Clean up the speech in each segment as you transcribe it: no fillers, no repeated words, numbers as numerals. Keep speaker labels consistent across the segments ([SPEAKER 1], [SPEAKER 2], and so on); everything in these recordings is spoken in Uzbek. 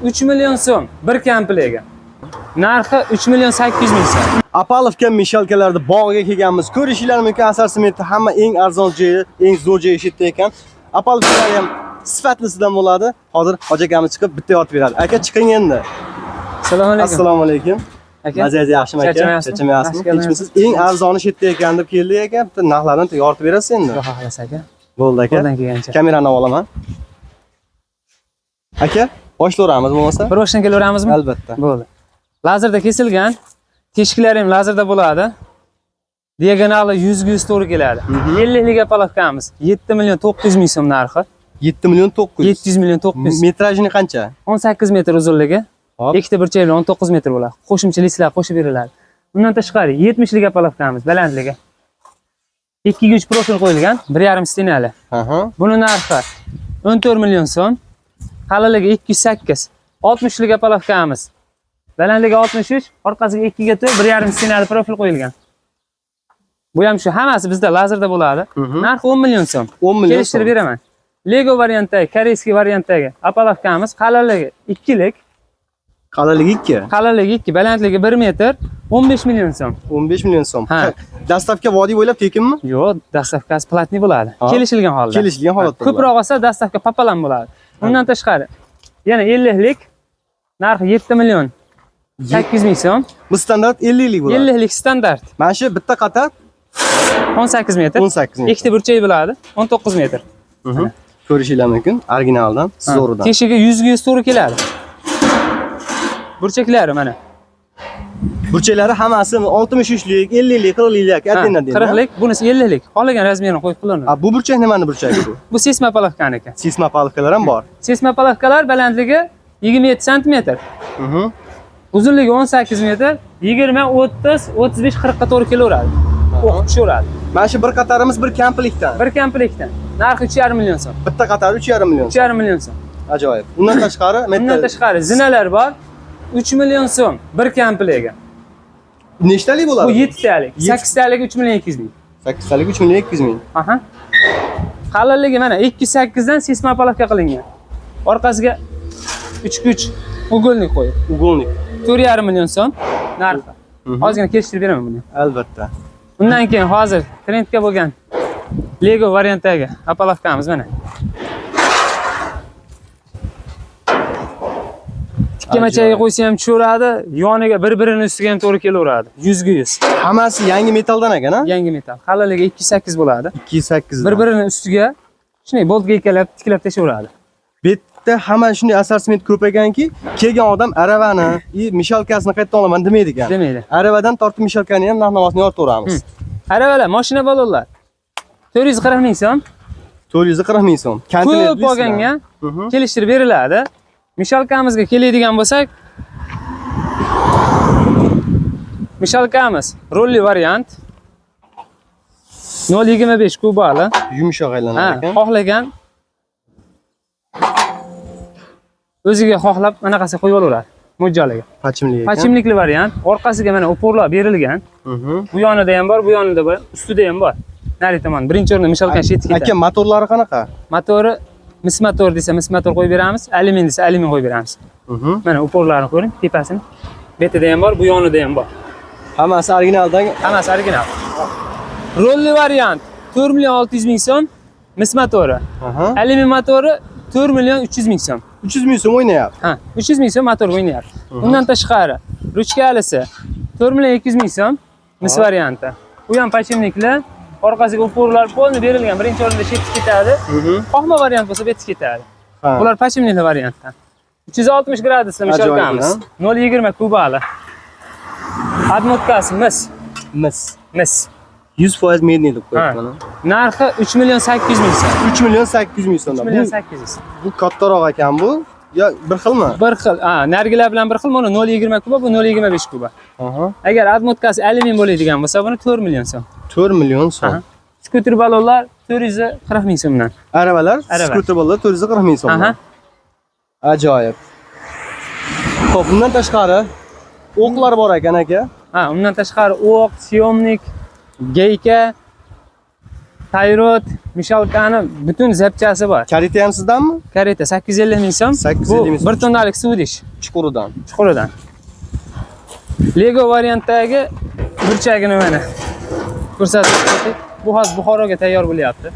[SPEAKER 1] 3 million so'm bir komplekti. Narxi 3 million 800 ming so'm.
[SPEAKER 2] Apalovka mishalkalarda bog'iga kelganmiz. Ko'rishinglar mumkin, Asar Sementda hamma eng arzon joyi, eng zo'r joyi shu yerda ekan. Apalovkalar ham sifatlisidan bo'ladi. Hozir hoji akamiz chiqib bitta yotib beradi. Aka chiqing endi.
[SPEAKER 1] Assalomu alaykum.
[SPEAKER 2] Assalomu alaykum.
[SPEAKER 1] Aka.
[SPEAKER 2] Mazangiz yaxshimi aka? Charchamayapsizmi? Kechmisiz eng arzoni shu yerda ekan deb keldik aka. Bitta narxlarni yoritib berasiz endi.
[SPEAKER 1] Xudo xolasa aka.
[SPEAKER 2] Bo'ldi aka.
[SPEAKER 1] Qo'ldan kelgancha.
[SPEAKER 2] Kamerani olaman. Aka, boshlayveramiz bo'lmasa?
[SPEAKER 1] Bir boshdan kelaveramizmi?
[SPEAKER 2] Albatta.
[SPEAKER 1] Bo'ldi. Lazerda kesilgan. Teshiklari ham lazerda bo'ladi. Diagonali 100 to'g'ri keladi. 50 lik apalovkamiz 7 million 900 ming so'm narxi.
[SPEAKER 2] 7 million 900.
[SPEAKER 1] 700 million 900.
[SPEAKER 2] Metrajini qancha?
[SPEAKER 1] 18 metr uzunligi.
[SPEAKER 2] Hop.
[SPEAKER 1] Ikkita burchak bilan 19 metr bo'ladi. Qo'shimcha lislar qo'shib beriladi. Undan tashqari 70 lik apalovkamiz balandligi. 2 uch profil qo'yilgan, 1,5 stenali. Buni narxi 14 million so'm. Qalinligi 208. 60 lik apalovkamiz. Balandligi 63, orqasiga 2 ga 1,5 stenali profil qo'yilgan. Bu ham shu hammasi bizda lazerda bo'ladi. Narxi 10 million so'm.
[SPEAKER 2] 10 million.
[SPEAKER 1] Kelishtirib beraman. Lego variantdagi, koreyskiy variantdagi apalovkamiz qalinligi 2 lik.
[SPEAKER 2] Qalinligi 2.
[SPEAKER 1] Qalinligi 2, balandligi 1 metr, 15 million so'm.
[SPEAKER 2] 15 million so'm.
[SPEAKER 1] Ha.
[SPEAKER 2] Dastavka vodiy bo'ylab tekinmi?
[SPEAKER 1] Yo'q, dastavkasi platniy bo'ladi. Kelishilgan holda.
[SPEAKER 2] Kelishilgan holatda.
[SPEAKER 1] Ko'proq olsa dastavka papalam bo'ladi. Undan tashqari yana 50 lik narxi 7 million 800 ming so'm.
[SPEAKER 2] Bu standart 50 lik bo'ladi.
[SPEAKER 1] 50 lik standart.
[SPEAKER 2] Mana shu bitta qator
[SPEAKER 1] 18 metr.
[SPEAKER 2] 18 metr.
[SPEAKER 1] Ikkita burchak bo'ladi, 19 metr.
[SPEAKER 2] Ko'rishinglar mumkin, originaldan, zo'ridan.
[SPEAKER 1] Teshigi 100 to'g'ri keladi. Burchaklari mana.
[SPEAKER 2] Burchaklari hammasi 63 lik, 50 lik, 40 lik aytdinglar deydi.
[SPEAKER 1] 40 lik, bunisi 50 lik. Qolgan razmerini qo'yib qo'llanadi.
[SPEAKER 2] Bu burchak nimani burchagi bu?
[SPEAKER 1] Bu sesma palovkaniki.
[SPEAKER 2] Sesma palovkalar ham bor.
[SPEAKER 1] Sesma palovkalar balandligi 27 sm. Uzunligi 18 metr, 20, 30, 35, 40 ga to'g'ri kelaveradi. O'q tushaveradi.
[SPEAKER 2] Mana shu bir qatorimiz bir komplektdan.
[SPEAKER 1] Bir komplektdan. Narxi 3,5 million so'm.
[SPEAKER 2] Bitta qator 3,5 million.
[SPEAKER 1] 3,5 million so'm.
[SPEAKER 2] Ajoyib. Undan tashqari
[SPEAKER 1] Undan tashqari zinalar bor. 3 million so'm bir komplekti.
[SPEAKER 2] Nechtalik bo'ladi?
[SPEAKER 1] Bu 7 talik. 8 talik 3 million 200 ming.
[SPEAKER 2] 8 talik 3 million 200 ming.
[SPEAKER 1] Aha. Qalinligi mana 2,8 dan sesma palovka qilingan. Orqasiga 3 ugolnik qo'yib.
[SPEAKER 2] Ugolnik.
[SPEAKER 1] 4,5 million so'm narxi. Hozirgina kelishtirib beraman buni.
[SPEAKER 2] Albatta.
[SPEAKER 1] Undan keyin hozir trendga bo'lgan Lego variantdagi apalovkamiz mana. Tikamachaga qo'ysa ham tushaveradi, yoniga bir-birini ustiga ham to'g'ri kelaveradi. 100 ga 100.
[SPEAKER 2] Hammasi yangi metaldan ekan-a?
[SPEAKER 1] Yangi metal. Qalinligi 2,8 bo'ladi.
[SPEAKER 2] 2,8.
[SPEAKER 1] Bir-birini ustiga shunday boltga ikkalab tiklab tashaveradi.
[SPEAKER 2] Betda hamma shunday Asar Sement ko'p ekanki, kelgan odam aravani, mishalkasini qayerdan olaman demaydi ekan.
[SPEAKER 1] Demaydi.
[SPEAKER 2] Aravadan tortib mishalkani ham narx-navosini yoritaveramiz.
[SPEAKER 1] Aravalar, mashina balonlar 440 ming so'm.
[SPEAKER 2] 440 ming so'm.
[SPEAKER 1] Ko'p olganga kelishtirib beriladi. Mishalkamizga keladigan bo'lsak, mishalkamiz rolli variant 0,25 kubali.
[SPEAKER 2] Yumshoq aylanar ekan.
[SPEAKER 1] Xohlagan o'ziga xohlab anaqasiga qo'yib olaveradi. Mo'ljaliga.
[SPEAKER 2] Pachimli ekan.
[SPEAKER 1] Pachimlikli variant. Orqasiga mana uporlar berilgan. Bu yonida ham bor, bu yonida bor, ustida ham bor. Nari tomon birinchi o'rinda mishalkan shetga ketadi.
[SPEAKER 2] Aka, motorlari qanaqa?
[SPEAKER 1] Motori mis motor desa mis motor qo'yib beramiz, alyumin desa alyumin qo'yib beramiz. Mana uporlarini ko'ring, tepasini. Betida ham bor, bu yonida ham bor.
[SPEAKER 2] Hammasi originaldan.
[SPEAKER 1] Hammasi original. Rolli variant 4 million 600 ming so'm, mis motori. Alyumin motori 4 million 300 ming so'm.
[SPEAKER 2] 300 ming so'm o'ynayapti.
[SPEAKER 1] Ha, 300 ming so'm motor o'ynayapti. Undan tashqari ruchkalisi 4 million 200 ming so'm, mis varianti. Bu ham pachimlikli. Orqasiga uporlar polni berilgan. Birinchi o'rinda shetga ketadi. Qo'hma variant bo'lsa betga ketadi. Bular pachimlikli variantdan. 360 gradusda mishalkamiz. 0,20 kubali. Admotkasi mis.
[SPEAKER 2] 100% medni deb qo'yibman.
[SPEAKER 1] Narxi 3 million 800 ming so'm.
[SPEAKER 2] 3 million 800 ming so'm.
[SPEAKER 1] 3 million 800.
[SPEAKER 2] Bu kattaroq ekan bu. Yo, bir xilmi?
[SPEAKER 1] Bir xil. Nargilar bilan bir xil. Mana 0,20 kuba, bu 0,25 kuba. Agar admotkasi alyumin bo'ladigan bo'lsa, buni 4 million so'm.
[SPEAKER 2] 4 million so'm.
[SPEAKER 1] Skuter balonlar 440 ming so'mdan.
[SPEAKER 2] Arabalar, skuter balonlar 440 ming so'mdan. Ajoyib. Xo'p, bundan tashqari o'qlar bor ekan aka.
[SPEAKER 1] Undan tashqari o'q, syomnik, geyka, Tayrot, Mishalkani butun zapchasi bor.
[SPEAKER 2] Karita ham sizdanmi?
[SPEAKER 1] Kareta 850 ming so'm.
[SPEAKER 2] 850 ming so'm.
[SPEAKER 1] 1 tonnalik suv idish.
[SPEAKER 2] Chuquridan.
[SPEAKER 1] Chuquridan. Lego variantdagi burchagini mana ko'rsatib o'tdik. Bu hozir Buxoroga tayyor bo'lyapti.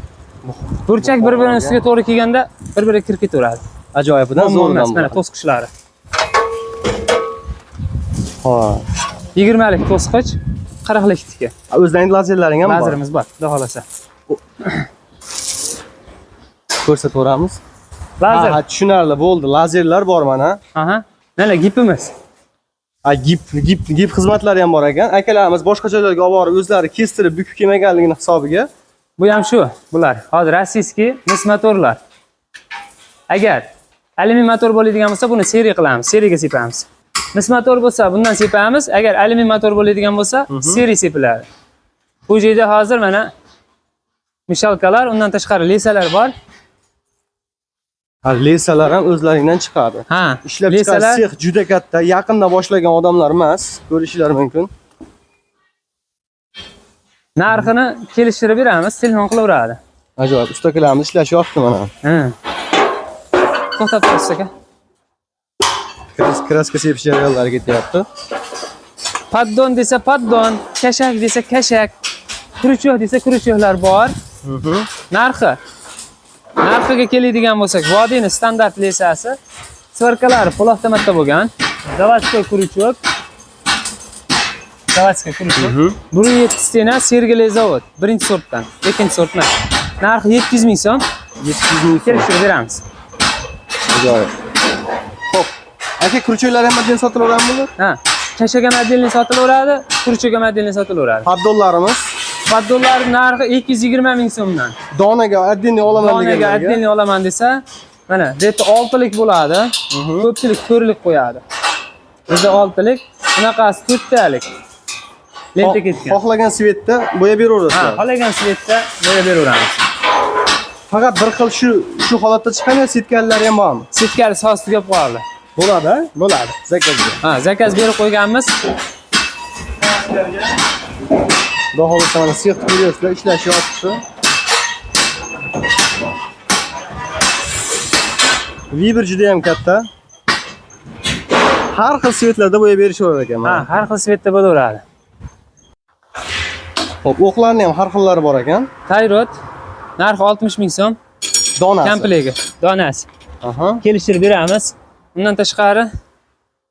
[SPEAKER 1] Burchak bir-birining ustiga to'g'ri kelganda bir-biriga kirib ketaveradi.
[SPEAKER 2] Ajoyibidan zo'ridan.
[SPEAKER 1] Mana to'sqichlari.
[SPEAKER 2] Ha.
[SPEAKER 1] 20 lik to'sqich, 40 lik tika.
[SPEAKER 2] O'zlaringiz lazerlaring ham bor.
[SPEAKER 1] Lazerimiz bor, xudo xolasa.
[SPEAKER 2] Ko'rsatib o'ramiz.
[SPEAKER 1] Lazer.
[SPEAKER 2] Ha, tushunarli bo'ldi. Lazerlar bor mana.
[SPEAKER 1] Aha. Mana gipimiz.
[SPEAKER 2] Gip xizmatlari ham bor ekan. Akalarimiz boshqa joylarga olib borib o'zlari kestirib, bukib kelmaganligini hisobiga.
[SPEAKER 1] Bu ham shu. Bular hozir rossiyskiy mis motorlar. Agar alyumin motor bo'ladigan bo'lsa, buni seriya qilamiz, seriyaga sepamiz. Mis motor bo'lsa, bundan sepamiz. Agar alyumin motor bo'ladigan bo'lsa, seriya sepiladi. Bu yerda hozir mana mishalkalar, undan tashqari lesalar bor.
[SPEAKER 2] Ha, lesalar ham o'zlaringdan chiqadi.
[SPEAKER 1] Ha,
[SPEAKER 2] Ishlab chiqarish sex juda katta, yaqinda boshlagan odamlar emas, ko'rishingiz mumkin.
[SPEAKER 1] Narxini kelishtirib beramiz, telefon qilaveradi.
[SPEAKER 2] Ajoyib, ustakalarimiz ishlashyapti mana.
[SPEAKER 1] Ha. To'xtab tursiz aka.
[SPEAKER 2] Kraska sepish jarayonlari ketyapti.
[SPEAKER 1] Paddon desa paddon, kashak desa kashak, kuruchoq desa kuruchoqlar bor. Narxiga keladigan bo'lsak, vodiyni standart lesasi, sverkalari pul-avtomatda bo'lgan, заводской kuruchoq. Заводской kuruchoq. 170 tena Sergeli zavod, birinchi sortdan, ikkinchi sortdan. Narxi 700 ming so'm.
[SPEAKER 2] 700 ming
[SPEAKER 1] kelishtirib beramiz.
[SPEAKER 2] Ajoyib. Xo'p. Aka, kuruchoqlar ham model sotilaveradimi bular?
[SPEAKER 1] Ha, kashak ham modelni sotilaveradi, kuruchoq ham modelni sotilaveradi.
[SPEAKER 2] Paddonlarimiz
[SPEAKER 1] Paddonlar narxi 220 ming so'mdan.
[SPEAKER 2] donaga отдельный olaman deganlarga.
[SPEAKER 1] Donaga отдельный olaman desa, mana bu yerda 6 lik bo'ladi. Ko'pchilik 4 lik qo'yadi. Bizda 6 lik, bunaqasi 4 talik. Lenta ketgan.
[SPEAKER 2] Xohlagan svetda bo'yab beraverasizlar.
[SPEAKER 1] Ha, xohlagan svetda bo'yab beraveramiz.
[SPEAKER 2] Faqat bir xil shu holatda chiqqan setkalari ham bormi?
[SPEAKER 1] Setkali sostiga qo'yadi.
[SPEAKER 2] Bo'ladi,
[SPEAKER 1] Bo'ladi.
[SPEAKER 2] zakazga.
[SPEAKER 1] Ha, zakaz berib qo'yganmiz.
[SPEAKER 2] Xudo xolasa mana sex ko'ryapsizlar, ishlashyapti. Vibr juda ham katta. Har xil svetlarda bo'yab berishaverar ekan
[SPEAKER 1] Ha,
[SPEAKER 2] mana.
[SPEAKER 1] har xil svetda bo'laveradi.
[SPEAKER 2] Xo'p, o'qlarning ham har xillari bor ekan.
[SPEAKER 1] Tayrot narxi 60 ming so'm.
[SPEAKER 2] Donasi.
[SPEAKER 1] Komplegi, donasi.
[SPEAKER 2] Aha.
[SPEAKER 1] Kelishtirib beramiz. Undan tashqari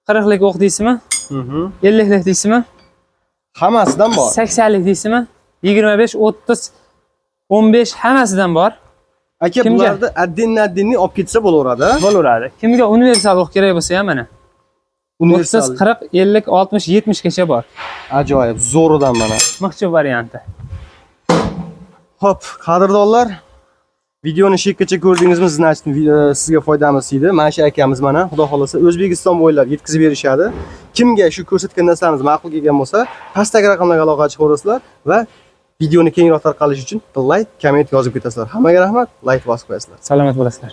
[SPEAKER 1] 40 lik o'q deysizmi? 50 lik deysizmi?
[SPEAKER 2] Hammasidan bor.
[SPEAKER 1] 80 lik deysizmi? 25, 30, 15 hammasidan bor.
[SPEAKER 2] Aka,
[SPEAKER 1] Kimga?
[SPEAKER 2] bularni отдельно olib ketsa bo'laveradi.
[SPEAKER 1] Bo'laveradi. Kimga universal o'q kerak bo'lsa ham mana.
[SPEAKER 2] Universal.
[SPEAKER 1] 30, 40, 50, 60, 70 gacha bor.
[SPEAKER 2] Ajoyib, zo'ridan mana.
[SPEAKER 1] Mixchi varianti.
[SPEAKER 2] Xo'p, qadrdonlar, videoni shekkacha ko'rdingizmi? Sizga foydamiz tegdi. Mana shu akamiz mana, xudo xolasa O'zbekiston bo'ylab yetkazib berishadi. Kimga shu ko'rsatgan narsalarimiz ma'qul kelgan bo'lsa, pastdagi raqamlarga aloqa chiqaverasizlar va videoni kengroq tarqalishi uchun like, komment yozib ketasizlar. Hammaga rahmat, like bosib qo'yasizlar.
[SPEAKER 1] Salomat bo'lasizlar.